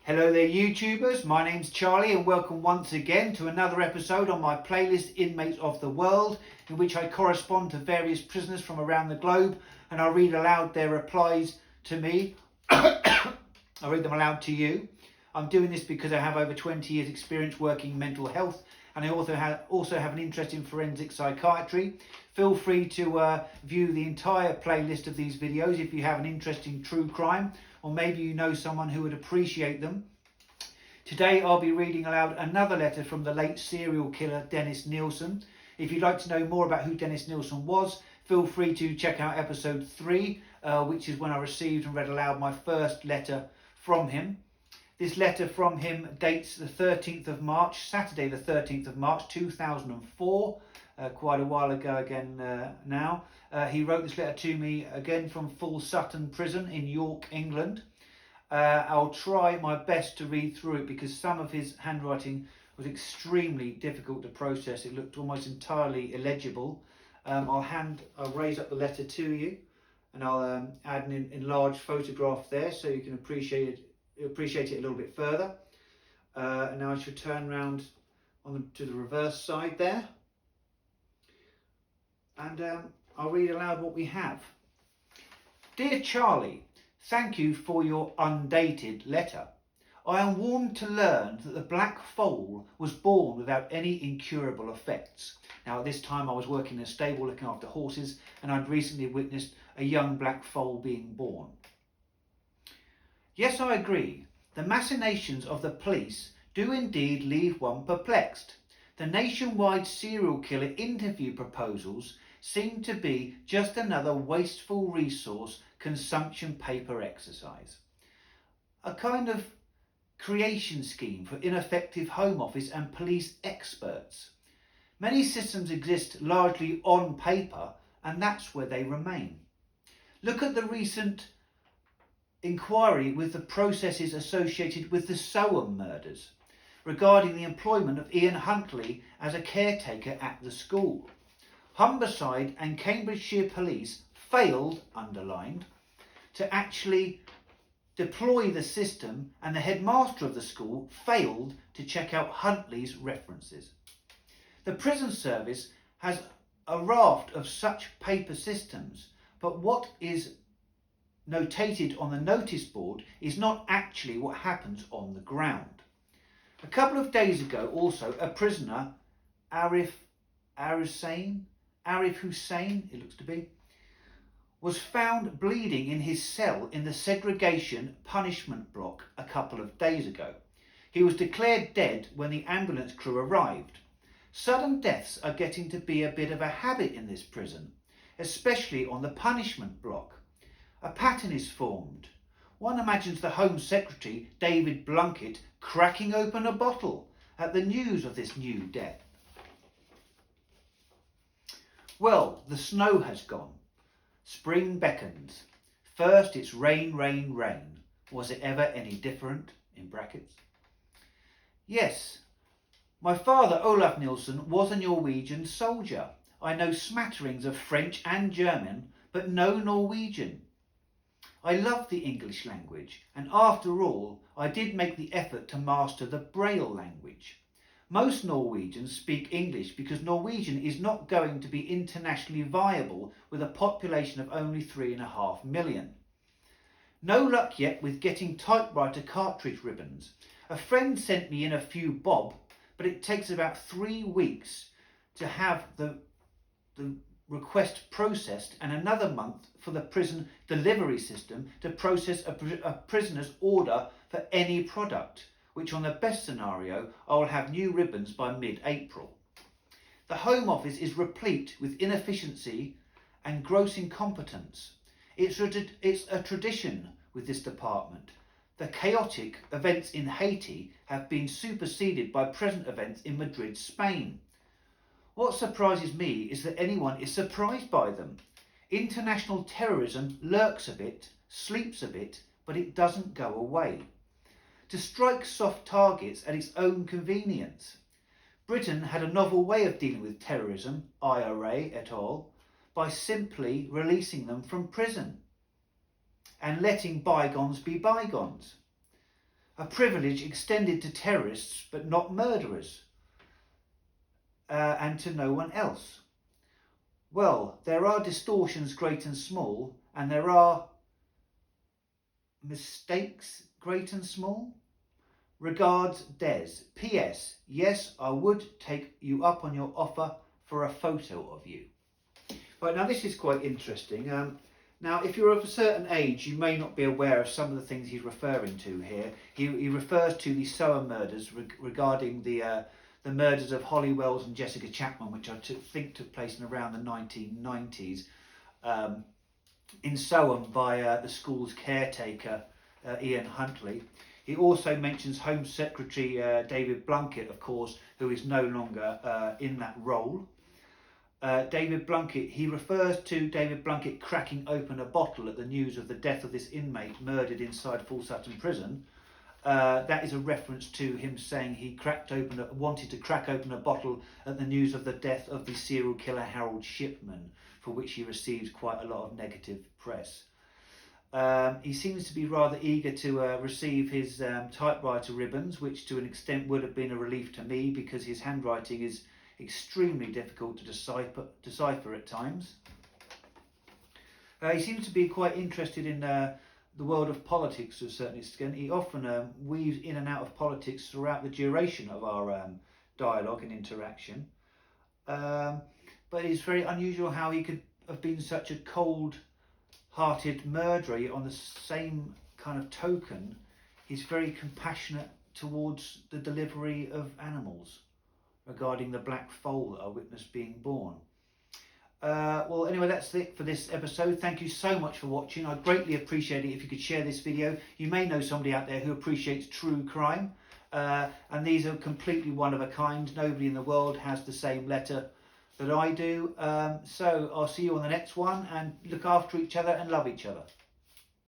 Hello there YouTubers, my name's Charlie and welcome once again to another episode on my playlist Inmates of the World, in which I correspond to various prisoners from around the globe and I read aloud their replies to me. I read them aloud to you. I'm doing this because I have over 20 years experience working in mental health and I also have an interest in forensic psychiatry. Feel free to view the entire playlist of these videos if you have an interest in true crime, or maybe you know someone who would appreciate them. Today I'll be reading aloud another letter from the late serial killer Dennis Nilsen. If you'd like to know more about who Dennis Nilsen was, feel free to check out episode 3, which is when I received and read aloud my first letter from him. This letter from him dates the 13th of March, Saturday the 13th of March 2004, quite a while ago again now. He wrote this letter to me again from Full Sutton Prison in York, England. I'll try my best to read through it because some of his handwriting was extremely difficult to process. It looked almost entirely illegible. I'll raise up the letter to you and I'll add an enlarged photograph there so you can appreciate it a little bit further. And now I should turn around to the reverse side there. And I'll read aloud what we have. Dear Charlie, thank you for your undated letter. I am warmed to learn that the black foal was born without any incurable effects. Now at this time I was working in a stable looking after horses and I'd recently witnessed a young black foal being born. Yes, I agree. The machinations of the police do indeed leave one perplexed. The nationwide serial killer interview proposals seem to be just another wasteful resource consumption paper exercise. A kind of creation scheme for ineffective Home Office and police experts. Many systems exist largely on paper and that's where they remain. Look at the recent inquiry with the processes associated with the Soham murders regarding the employment of Ian Huntley as a caretaker at the school. Humberside and Cambridgeshire police failed, underlined, to actually deploy the system and the headmaster of the school failed to check out Huntley's references. The prison service has a raft of such paper systems, but what is notated on the notice board is not actually what happens on the ground. A couple of days ago also a prisoner, Arif Hussain, it looks to be, was found bleeding in his cell in the segregation punishment block a couple of days ago. He was declared dead when the ambulance crew arrived. Sudden deaths are getting to be a bit of a habit in this prison, especially on the punishment block. A pattern is formed. One imagines the Home Secretary, David Blunkett, cracking open a bottle at the news of this new death. Well, the snow has gone. Spring beckons. First it's rain, rain, rain. Was it ever any different? In brackets. Yes, my father, Olaf Nilsen, was a Norwegian soldier. I know smatterings of French and German, but no Norwegian. I love the English language, and after all, I did make the effort to master the Braille language. Most Norwegians speak English because Norwegian is not going to be internationally viable with a population of only 3.5 million. No luck yet with getting typewriter cartridge ribbons. A friend sent me in a few bob, but it takes about 3 weeks to have the request processed and another month for the prison delivery system to process a prisoner's order for any product, which on the best scenario I will have new ribbons by mid-April. The Home Office is replete with inefficiency and gross incompetence. It's a tradition with this department. The chaotic events in Haiti have been superseded by present events in Madrid, Spain. What surprises me is that anyone is surprised by them. International terrorism lurks a bit, sleeps a bit, but it doesn't go away. To strike soft targets at its own convenience. Britain had a novel way of dealing with terrorism, IRA et al., by simply releasing them from prison and letting bygones be bygones. a privilege extended to terrorists but not murderers, and to no one else. Well, there are distortions great and small, and there are mistakes great and small. Regards, Des. P.S. Yes, I would take you up on your offer for a photo of you. Right, now this is quite interesting. Now, if you're of a certain age, you may not be aware of some of the things he's referring to here. He refers to the Soham murders regarding the murders of Holly Wells and Jessica Chapman, which I think took place in around the 1990s in Soham by the school's caretaker, Ian Huntley. He also mentions Home Secretary David Blunkett, of course, who is no longer in that role. David Blunkett, he refers to David Blunkett cracking open a bottle at the news of the death of this inmate murdered inside Full Sutton Prison. That is a reference to him saying he wanted to crack open a bottle at the news of the death of the serial killer Harold Shipman, for which he received quite a lot of negative press. He seems to be rather eager to receive his typewriter ribbons, which to an extent would have been a relief to me because his handwriting is extremely difficult to decipher at times. He seems to be quite interested in the world of politics to a certain extent. He often weaves in and out of politics throughout the duration of our dialogue and interaction. But it's very unusual how he could have been such a cold-hearted murderer, yet on the same kind of token, he's very compassionate towards the delivery of animals, regarding the black foal that I witnessed being born. Well, anyway, that's it for this episode. Thank you so much for watching. I'd greatly appreciate it if you could share this video. You may know somebody out there who appreciates true crime, and these are completely one of a kind. Nobody in the world has the same letter that I do. So I'll see you on the next one, and look after each other and love each other.